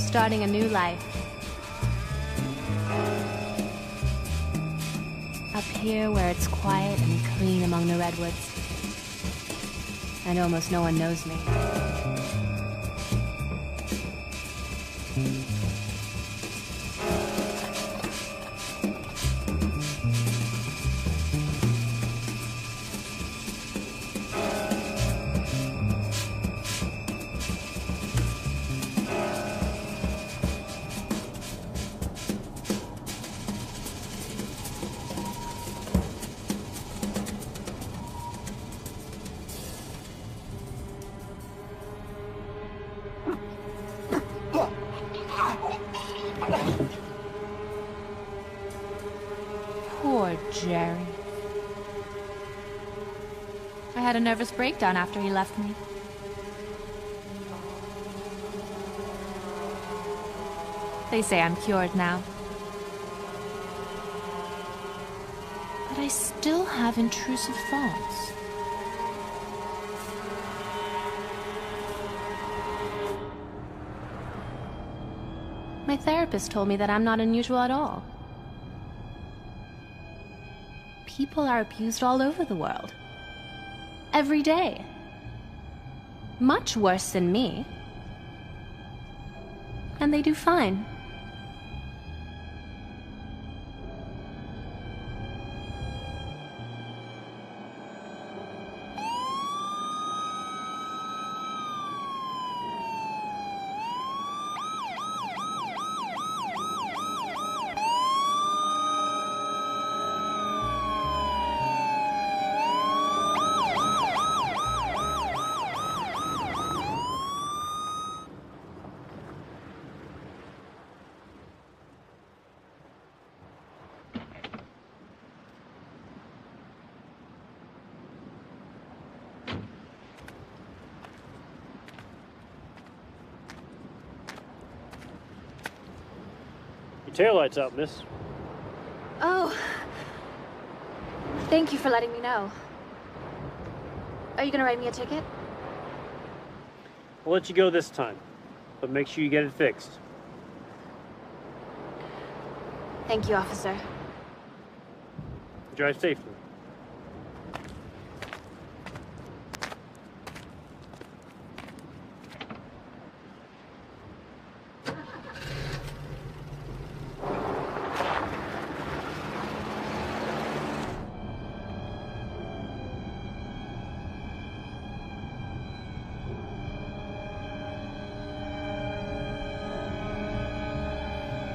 starting a new life. Up here where it's quiet and clean among the redwoods. And almost no one knows me. Poor Jerry. I had a nervous breakdown after he left me. They say I'm cured now. But I still have intrusive thoughts. My therapist told me that I'm not unusual at all. People are abused all over the world. Every day. Much worse than me. And they do fine. Taillight's out, miss. Oh. Thank you for letting me know. Are you gonna write me a ticket? I'll let you go this time, but make sure you get it fixed. Thank you, officer. Drive safely.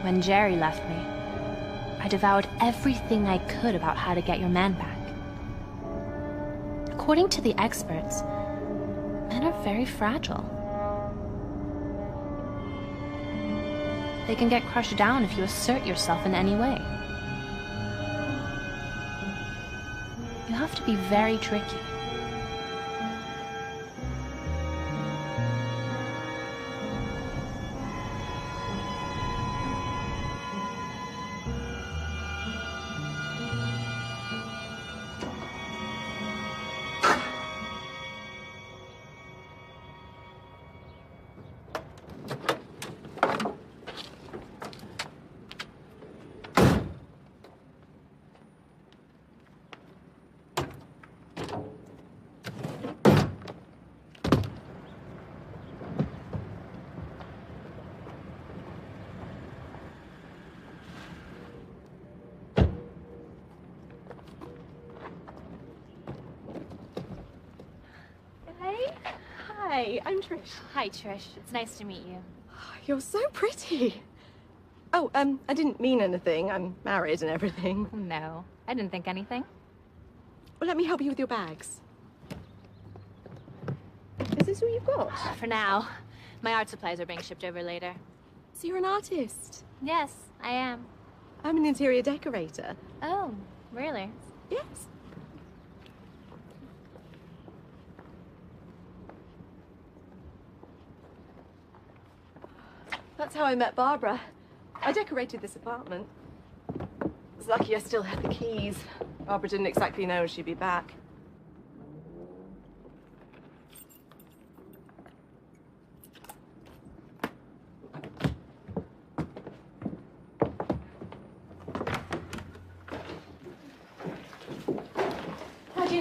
When Jerry left me, I devoured everything I could about how to get your man back. According to the experts, men are very fragile. They can get crushed down if you assert yourself in any way. You have to be very tricky. Hi, I'm Trish. Hi, Trish. It's nice to meet you. You're so pretty. Oh, I didn't mean anything. I'm married and everything. No, I didn't think anything. Well, let me help you with your bags. Is this all you've got? For now. My art supplies are being shipped over later. So you're an artist? Yes, I am. I'm an interior decorator. Oh, really? Yes. That's how I met Barbara. I decorated this apartment. It's lucky I still had the keys. Barbara didn't exactly know she'd be back.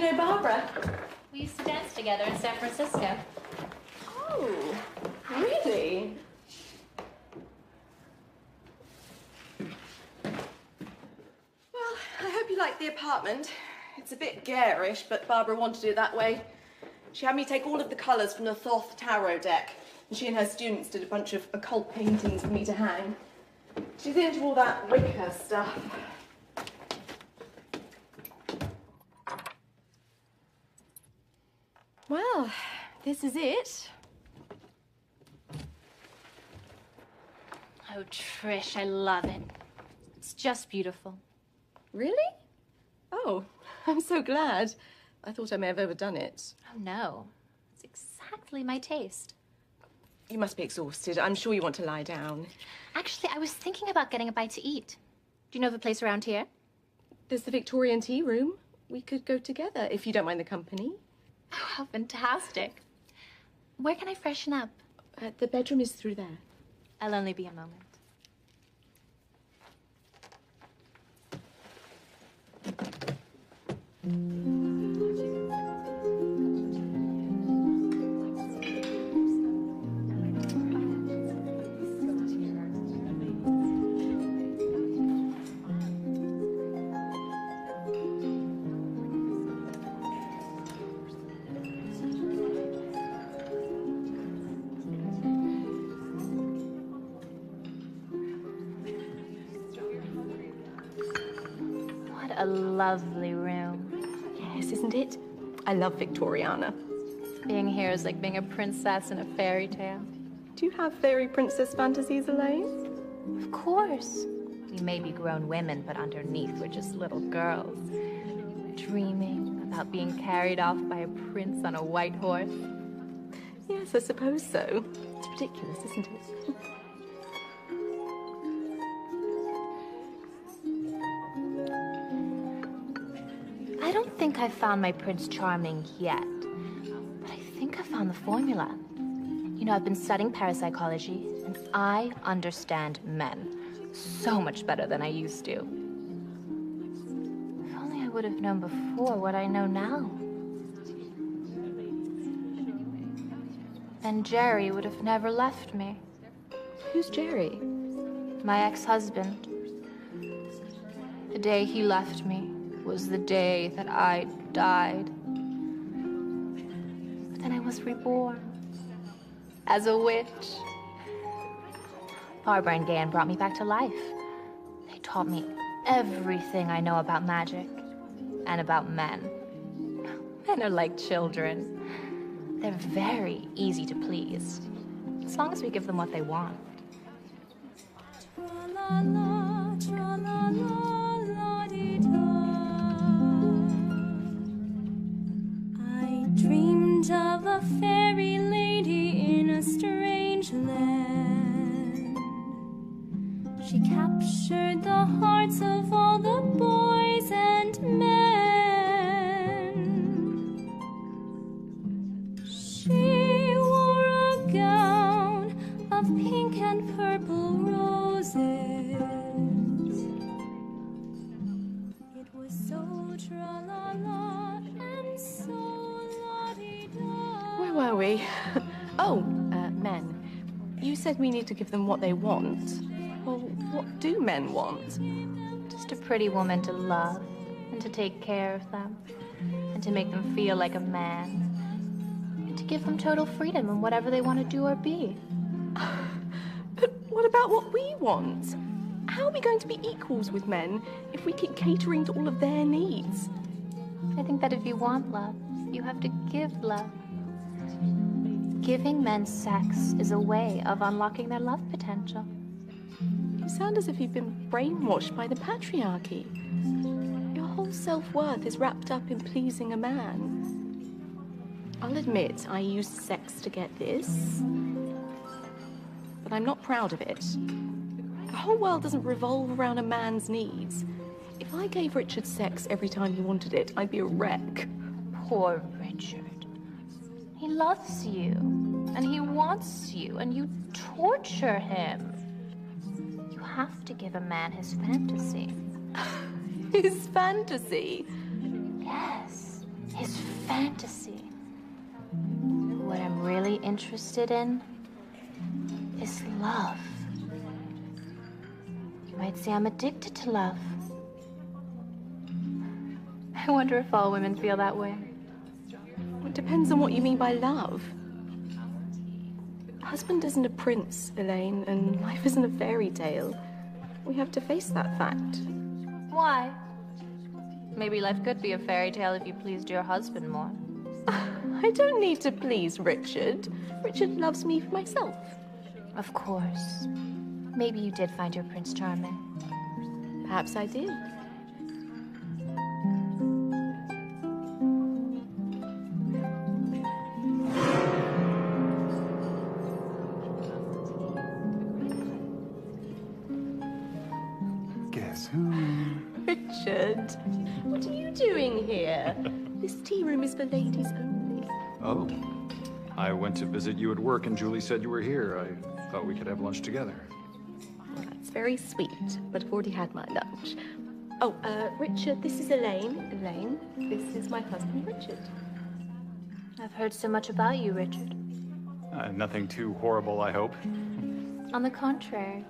you know Barbara? We used to dance together in San Francisco. Oh, really? Well, I hope you like the apartment. It's a bit garish, but Barbara wanted it that way. She had me take all of the colours from the Thoth tarot deck, and she and her students did a bunch of occult paintings for me to hang. She's into all that Wicca stuff. Well, this is it. Oh, Trish, I love it. It's just beautiful. Really? Oh, I'm so glad. I thought I may have overdone it. Oh, no. It's exactly my taste. You must be exhausted. I'm sure you want to lie down. Actually, I was thinking about getting a bite to eat. Do you know of a place around here? There's the Victorian tea room. We could go together, if you don't mind the company. Oh, how fantastic. Where can I freshen up? The bedroom is through there. I'll only be a moment. What a lovely room. Yes, isn't it? I love Victoriana. Being here is like being a princess in a fairy tale. Do you have fairy princess fantasies, Elaine? Of course. We may be grown women, but underneath we're just little girls. Dreaming about being carried off by a prince on a white horse. Yes, I suppose so. It's ridiculous, isn't it? I don't think I've found my Prince Charming yet, but I think I found the formula. You know, I've been studying parapsychology, and I understand men so much better than I used to. If only I would have known before what I know now. Then Jerry would have never left me. Who's Jerry? My ex-husband. The day he left me was the day that I died. But then I was reborn as a witch. Barbara and Gayan brought me back to life. They taught me everything I know about magic and about men. Men are like children. They're very easy to please, as long as we give them what they want. I dreamed of a fairy lady in a strange land. She captured the hearts of all the boys and men. She wore a gown of pink and purple roses. It was so tra-la-la and so la-di-da. Where were we? Oh, men. You said we need to give them what they want. Well, what do men want? Just a pretty woman to love and to take care of them and to make them feel like a man and to give them total freedom in whatever they want to do or be. But what about what we want? How are we going to be equals with men if we keep catering to all of their needs? I think that if you want love, you have to give love. Giving men sex is a way of unlocking their love potential. You sound as if you've been brainwashed by the patriarchy. Your whole self-worth is wrapped up in pleasing a man. I'll admit I used sex to get this, but I'm not proud of it. The whole world doesn't revolve around a man's needs. If I gave Richard sex every time he wanted it, I'd be a wreck. Poor Richard. He loves you, and he wants you, and you torture him. You have to give a man his fantasy. His fantasy? Yes, his fantasy. What I'm really interested in is love. You might say I'm addicted to love. I wonder if all women feel that way. It depends on what you mean by love. A husband isn't a prince, Elaine, and life isn't a fairy tale. We have to face that fact. Why? Maybe life could be a fairy tale if you pleased your husband more. I don't need to please Richard. Richard loves me for myself. Of course. Maybe you did find your prince charming. Perhaps I did. Guess who? Richard, what are you doing here? This tea room is for ladies only. Oh. I went to visit you at work and Julie said you were here. I thought we could have lunch together. Well, that's very sweet, but I've already had my lunch. Oh, Richard, this is Elaine. Elaine, this is my husband, Richard. I've heard so much about you, Richard. Nothing too horrible, I hope. On the contrary.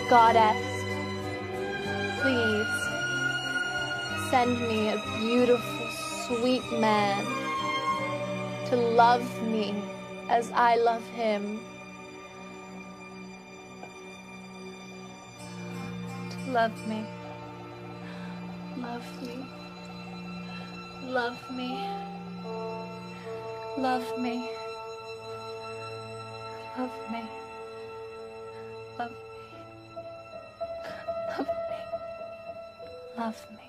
Goddess, please send me a beautiful, sweet man to love me as I love him. To love me. Love me. Love me. Love me. Love me. Love me. Love me. Love me.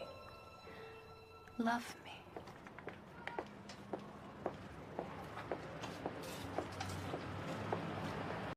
Love me.